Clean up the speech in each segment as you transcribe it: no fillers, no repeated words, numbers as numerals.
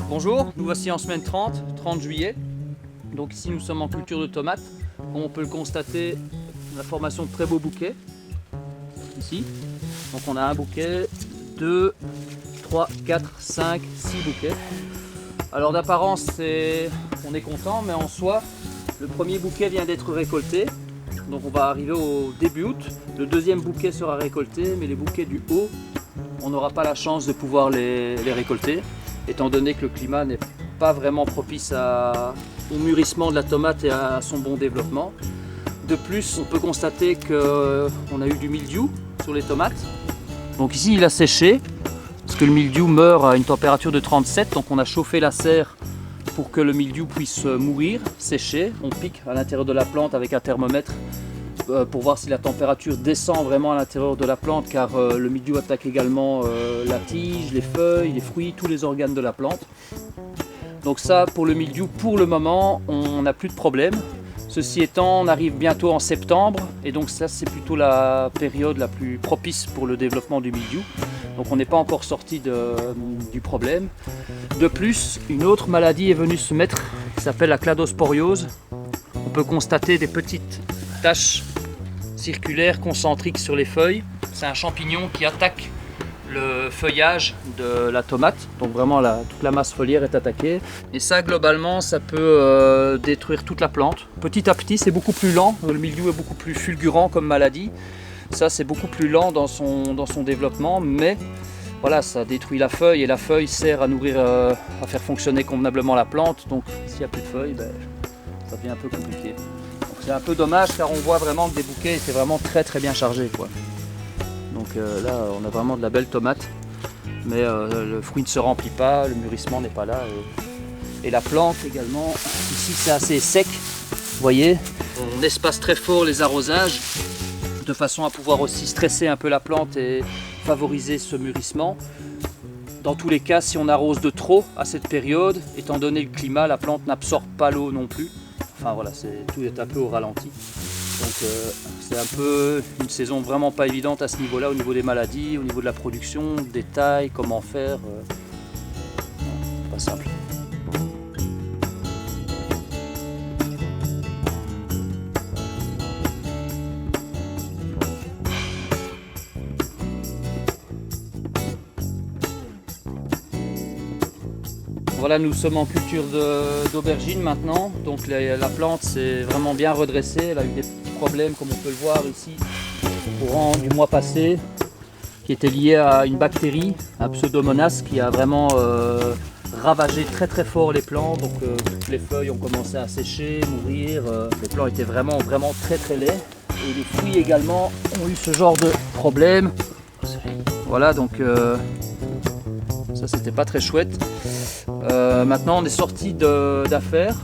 Bonjour, nous voici en semaine 30 juillet. Donc ici nous sommes en culture de tomates. Comme on peut le constater, la formation de très beaux bouquets. Ici. Donc on a un bouquet, 2, 3, 4, 5, 6 bouquets. Alors d'apparence on est content, mais en soi, le premier bouquet vient d'être récolté. Donc on va arriver au début août. Le deuxième bouquet sera récolté, mais les bouquets du haut, on n'aura pas la chance de pouvoir les récolter, étant donné que le climat n'est pas vraiment propice au mûrissement de la tomate et à son bon développement. De plus, on peut constater qu'on a eu du mildiou sur les tomates. Donc ici, il a séché, parce que le mildiou meurt à une température de 37, donc on a chauffé la serre pour que le mildiou puisse mourir, sécher. On pique à l'intérieur de la plante avec un thermomètre pour voir si la température descend vraiment à l'intérieur de la plante, car le mildiou attaque également la tige, les feuilles, les fruits, tous les organes de la plante. Donc ça, pour le mildiou, pour le moment, on n'a plus de problème. Ceci étant, on arrive bientôt en septembre, et donc ça, c'est plutôt la période la plus propice pour le développement du mildiou. Donc on n'est pas encore sorti du problème. De plus, une autre maladie est venue se mettre, qui s'appelle la cladosporiose. On peut constater des petites taches circulaires concentriques sur les feuilles. C'est un champignon qui attaque le feuillage de la tomate, donc vraiment toute la masse foliaire est attaquée, et ça globalement ça peut détruire toute la plante. Petit à petit, c'est beaucoup plus lent, le mildiou est beaucoup plus fulgurant comme maladie, ça c'est beaucoup plus lent dans son développement, mais voilà, ça détruit la feuille, et la feuille sert à nourrir, à faire fonctionner convenablement la plante, donc s'il n'y a plus de feuilles, ça devient un peu compliqué. C'est un peu dommage, car on voit vraiment que des bouquets étaient vraiment très bien chargés, quoi. Donc là, on a vraiment de la belle tomate, mais le fruit ne se remplit pas, le mûrissement n'est pas là. Et la plante également, ici c'est assez sec, vous voyez. On espace très fort les arrosages, de façon à pouvoir aussi stresser un peu la plante et favoriser ce mûrissement. Dans tous les cas, si on arrose de trop à cette période, étant donné le climat, la plante n'absorbe pas l'eau non plus. Enfin voilà, tout est un peu au ralenti. Donc c'est un peu une saison vraiment pas évidente à ce niveau-là, au niveau des maladies, au niveau de la production, des tailles, comment faire. Pas simple. Voilà, nous sommes en culture d'aubergine maintenant, donc la plante s'est vraiment bien redressée, elle a eu des petits problèmes comme on peut le voir ici au courant du mois passé, qui était lié à une bactérie, un pseudomonas, qui a vraiment ravagé très fort les plants, donc toutes les feuilles ont commencé à sécher, mourir, les plants étaient vraiment très laids, et les fruits également ont eu ce genre de problème. Voilà, donc ça c'était pas très chouette. Maintenant on est sorti d'affaires,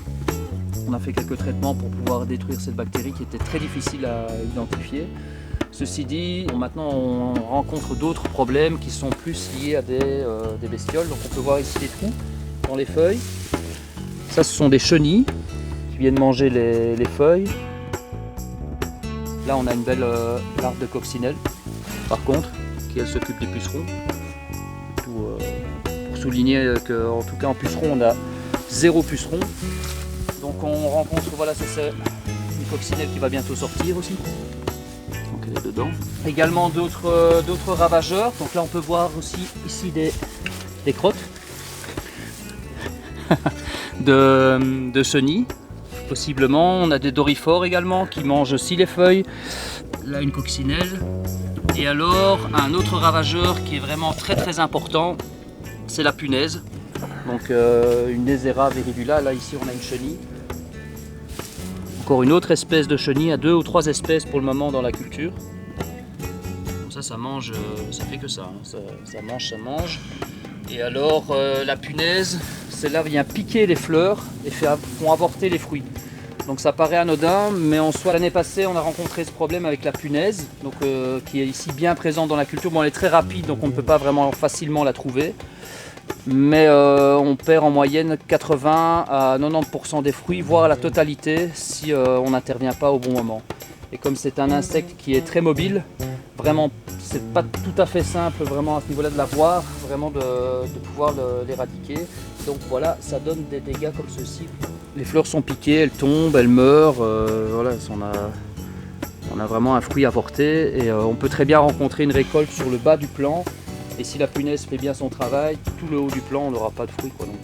on a fait quelques traitements pour pouvoir détruire cette bactérie qui était très difficile à identifier. Ceci dit, maintenant on rencontre d'autres problèmes qui sont plus liés à des bestioles. Donc on peut voir ici des trous dans les feuilles. Ça, ce sont des chenilles qui viennent manger les feuilles. Là on a une belle larve de coccinelle par contre, qui elle s'occupe des pucerons. Pour souligner qu'en tout cas en puceron on a 0 puceron. Donc on rencontre, voilà, c'est une coccinelle qui va bientôt sortir aussi. Donc elle est dedans. Également d'autres ravageurs. Donc là on peut voir aussi ici des crottes de chenilles. Possiblement, on a des dorifores également qui mangent aussi les feuilles. Là une coccinelle. Et alors un autre ravageur qui est vraiment très important, c'est la punaise. Donc une Neisera viridula, là ici on a une chenille. Encore une autre espèce de chenille, il y a 2 ou 3 espèces pour le moment dans la culture. Comme ça mange, ça fait que ça, hein. Ça mange. Et alors la punaise, celle-là vient piquer les fleurs et font avorter les fruits. Donc ça paraît anodin, mais en soi l'année passée on a rencontré ce problème avec la punaise, donc, qui est ici bien présente dans la culture. Bon, elle est très rapide, donc on ne peut pas vraiment facilement la trouver. mais on perd en moyenne 80 à 90% des fruits, voire la totalité si on n'intervient pas au bon moment. Et comme c'est un insecte qui est très mobile, vraiment c'est pas tout à fait simple vraiment à ce niveau-là de l'avoir, vraiment de pouvoir l'éradiquer. Donc voilà, ça donne des dégâts comme ceci. Les fleurs sont piquées, elles tombent, elles meurent, voilà, on a vraiment un fruit à porter et on peut très bien rencontrer une récolte sur le bas du plant. Et si la punaise fait bien son travail, tout le haut du plant, on n'aura pas de fruits, quoi. Donc,